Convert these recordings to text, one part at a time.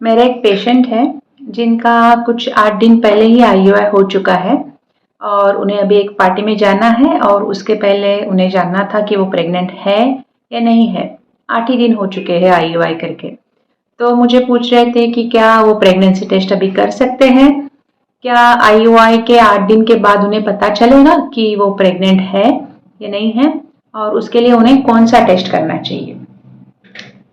मेरा एक पेशेंट है जिनका कुछ 8 दिन पहले ही आईयूआई हो चुका है और उन्हें अभी एक पार्टी में जाना है और उसके पहले उन्हें जानना था कि वो प्रेग्नेंट है या नहीं है। 8 ही दिन हो चुके हैं आईयूआई करके। तो मुझे पूछ रहे थे कि क्या वो प्रेगनेंसी टेस्ट अभी कर सकते हैं? क्या आईयूआई के 8 दिन के बाद उन्हें पता चलेगा कि वो प्रेग्नेंट है या नहीं है? और उसके लिए उन्हें कौन सा टेस्ट करना चाहिए?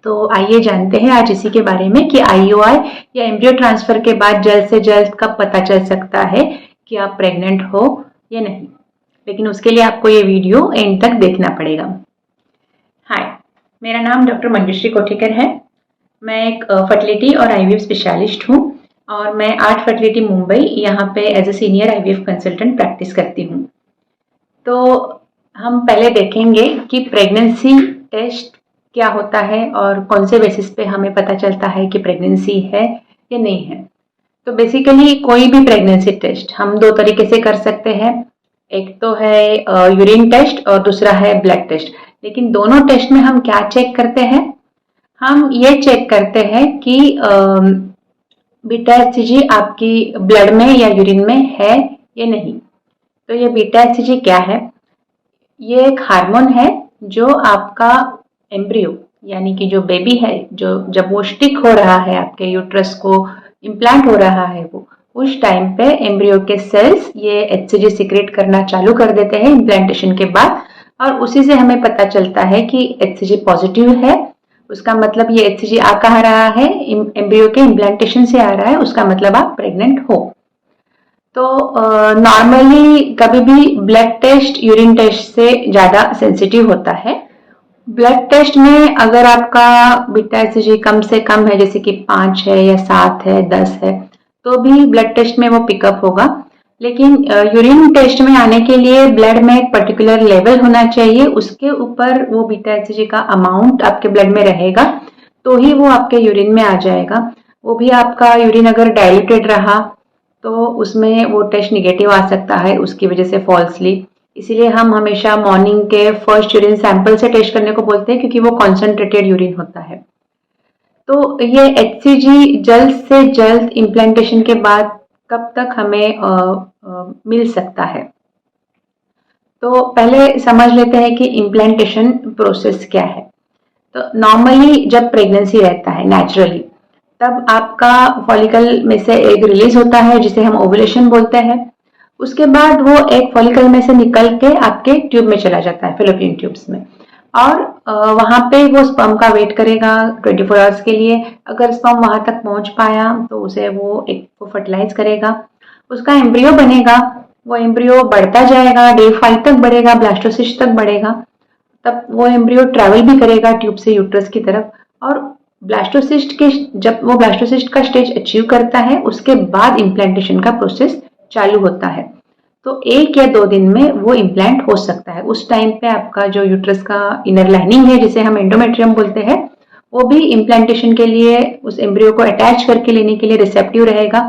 तो आइए जानते हैं आज इसी के बारे में कि आईयूआई या एम्ब्रियो ट्रांसफर के बाद जल्द से जल्द कब पता चल सकता है कि आप प्रेग्नेंट हो या नहीं। लेकिन उसके लिए आपको ये वीडियो एंड तक देखना पड़ेगा। हाय, मेरा नाम डॉक्टर मंजूश्री कोठीकर है। मैं एक फर्टिलिटी और आईवीएफ स्पेशलिस्ट हूँ और मैं आर्ट फर्टिलिटी मुंबई यहाँ पे as a senior IVF consultant practice करती हूँ। तो हम पहले देखेंगे कि प्रेगनेंसी टेस्ट क्या होता है और कौन से बेसिस पे हमें पता चलता है कि प्रेगनेंसी है या नहीं है। तो बेसिकली कोई भी प्रेगनेंसी टेस्ट हम 2 तरीके से कर सकते हैं। एक तो है यूरिन टेस्ट और दूसरा है ब्लड टेस्ट। लेकिन दोनों टेस्ट में हम क्या चेक करते हैं? हम ये चेक करते हैं कि बीटा एचसीजी आपकी ब्लड में या यूरिन में है या नहीं। तो ये बीटा एचसीजी क्या है? ये एक हार्मोन है जो आपका एम्ब्रियो यानी कि जो बेबी है, जो जब वो स्टिक हो रहा है आपके यूट्रस को इम्प्लांट हो रहा है, वो उस टाइम पे एम्ब्रियो के सेल्स ये एचसीजी सिक्रेट करना चालू कर देते हैं इम्प्लांटेशन के बाद। और उसी से हमें पता चलता है कि एचसीजी पॉजिटिव है। उसका मतलब ये एचसीजी आ कहाँ रहा है? एम्ब्रियो के इम्प्लांटेशन से आ रहा है। उसका मतलब आप प्रेग्नेंट हो। तो नॉर्मली कभी भी ब्लड टेस्ट यूरिन टेस्ट से ज़्यादा सेंसिटिव होता है। ब्लड टेस्ट में अगर आपका बीटा एचसीजी कम से कम है, जैसे कि 5 है या 7 है, 10 है, तो भी ब्लड टेस्ट में वो पिकअप होगा। लेकिन यूरिन टेस्ट में आने के लिए ब्लड में एक पर्टिकुलर लेवल होना चाहिए, उसके ऊपर वो बीटा एचसीजी का अमाउंट आपके ब्लड में रहेगा तो ही वो आपके यूरिन में आ जाएगा। वो भी आपका यूरिन अगर डाइल्यूटेड रहा तो उसमें वो टेस्ट निगेटिव आ सकता है, उसकी वजह से फॉल्सली। इसीलिए हम हमेशा मॉर्निंग के फर्स्ट यूरिन सैंपल से टेस्ट करने को बोलते हैं क्योंकि वो कॉन्सेंट्रेटेड यूरिन होता है। तो ये एचसीजी जल्द से जल्द इम्प्लांटेशन के बाद कब तक हमें मिल सकता है? तो पहले समझ लेते हैं कि इम्प्लांटेशन प्रोसेस क्या है। तो नॉर्मली जब प्रेगनेंसी रहता है नेचुरली, तब आपका फॉलिकल में से एग रिलीज होता है जिसे हम ओवुलेशन बोलते हैं। उसके बाद वो एग फॉलिकल में से निकल के आपके ट्यूब में चला जाता है, फैलोपियन ट्यूब्स में। और वहां पे वो स्पर्म का वेट करेगा 24 आवर्स के लिए। अगर स्पर्म वहां तक पहुंच पाया तो उसे वो एग को फर्टिलाइज करेगा, उसका एम्ब्रियो बनेगा। वो एम्ब्रियो बढ़ता जाएगा, डे 5 तक बढ़ेगा, ब्लास्टोसिस्ट तक बढ़ेगा। तब वो एम्ब्रियो ट्रैवल भी करेगा ट्यूब से यूट्रस की तरफ। और ब्लास्टोसिस्ट के जब वो ब्लास्टोसिस्ट का स्टेज अचीव करता है, उसके बाद इम्प्लांटेशन का प्रोसेस चालू होता है। तो 1 या 2 दिन में वो इम्प्लांट हो सकता है। उस टाइम पे आपका जो यूट्रस का इनर लाइनिंग है, जिसे हम एंडोमेट्रियम बोलते हैं, वो भी इम्प्लांटेशन के लिए उस एम्ब्रियो को अटैच करके लेने के लिए रिसेप्टिव रहेगा।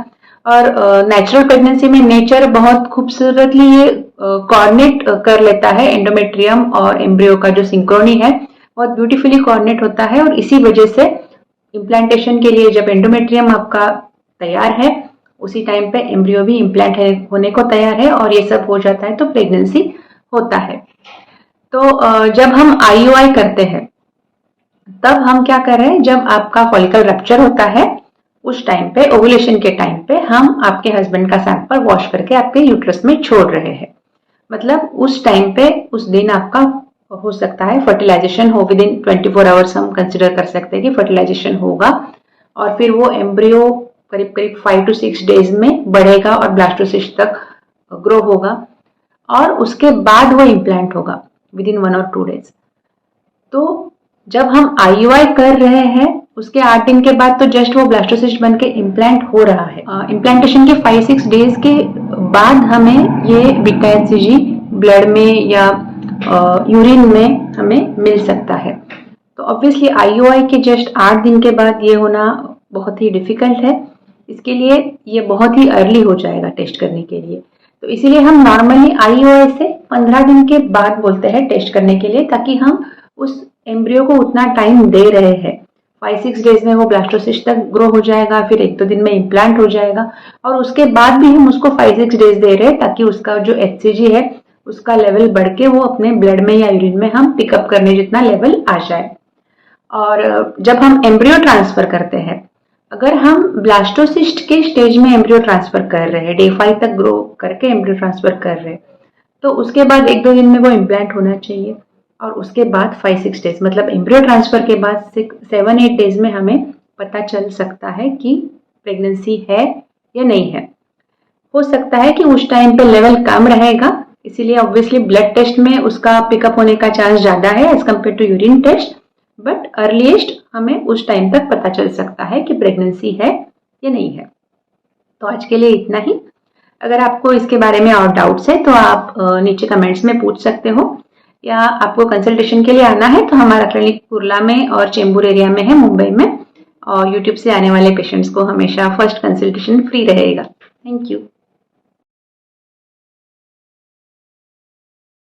और नेचुरल प्रेगनेंसी में नेचर बहुत खूबसूरतली ये कोऑर्डिनेट कर लेता है। एंडोमेट्रियम और एम्ब्रियो का जो सिंक्रोनी है बहुत ब्यूटीफुली कोऑर्डिनेट होता है। और इसी वजह से इम्प्लांटेशन के लिए जब एंडोमेट्रियम आपका तैयार है, उसी टाइम पे एम्ब्रियो भी इम्प्लांट होने को तैयार है और ये सब हो जाता है तो प्रेगनेंसी होता है। तो जब हम आईयूआई करते हैं तब हम क्या कर रहे हैं? जब आपका फॉलिकल रप्चर होता है उस टाइम पे, ओवुलेशन के टाइम पे, हम आपके हस्बैंड का सैंपल वॉश करके आपके यूट्रस में छोड़ रहे हैं। मतलब उस टाइम पे, उस दिन आपका हो सकता है फर्टिलाइजेशन हो। विद इन 24 आवर्स हम कंसिडर कर सकते हैं कि फर्टिलाइजेशन होगा। और फिर वो एम्ब्रियो करीब करीब 5 to 6 डेज में बढ़ेगा और ब्लास्टोसिस्ट तक ग्रो होगा। और उसके बाद वो इम्प्लांट होगा विद इन 1 or 2 डेज। तो जब हम आईयूआई कर रहे हैं उसके 8 दिन के बाद तो जस्ट वो ब्लास्टोसिस्ट बन के इम्प्लांट हो रहा है। इम्प्लांटेशन के 5-6 डेज के बाद हमें ये बीटा एचसीजी ब्लड में या यूरिन में हमें मिल सकता है। तो ऑब्वियसली आईयूआई के जस्ट 8 दिन के बाद ये होना बहुत ही डिफिकल्ट है। इसके लिए ये बहुत ही अर्ली हो जाएगा टेस्ट करने के लिए। तो इसीलिए हम नॉर्मली आईयूआई से 15 दिन के बाद बोलते हैं टेस्ट करने के लिए, ताकि हम उस एम्ब्रियो को उतना टाइम दे रहे हैं 5-6 डेज में वो ब्लास्टोसिस्ट तक ग्रो हो जाएगा, फिर 1-2 दिन में इम्प्लांट हो जाएगा और उसके बाद भी हम उसको 5-6 डेज दे रहे हैं ताकि उसका जो HCG है उसका लेवल बढ़ के वो अपने ब्लड में या यूरिन में हम पिकअप करने जितना लेवल आ जाए। और जब हम एम्ब्रियो ट्रांसफर करते हैं, अगर हम ब्लास्टोसिस्ट के स्टेज में एम्ब्रियो ट्रांसफर कर रहे हैं, डे 5 तक ग्रो करके एम्ब्रियो ट्रांसफर कर रहे हैं, तो उसके बाद 1-2 दिन में वो इम्प्लांट होना चाहिए और उसके बाद 5-6 डेज मतलब एम्ब्रियो ट्रांसफर के बाद 7-8 डेज में हमें पता चल सकता है कि प्रेगनेंसी है या नहीं है। हो सकता है कि उस टाइम पे लेवल कम रहेगा, इसीलिए ऑब्वियसली ब्लड टेस्ट में उसका पिकअप होने का चांस ज़्यादा है as compare to urine test, but earliest हमें उस टाइम तक पता चल सकता है कि प्रेगनेंसी है या नहीं है। तो आज के लिए इतना ही। अगर आपको इसके बारे में और डाउट्स है तो आप नीचे कमेंट्स में पूछ सकते हो, या आपको कंसल्टेशन के लिए आना है तो हमारा क्लिनिक कुर्ला में और चेंबूर एरिया में है, मुंबई में, और यूट्यूब से आने वाले पेशेंट्स को हमेशा फर्स्ट कंसल्टेशन फ्री रहेगा। Thank you.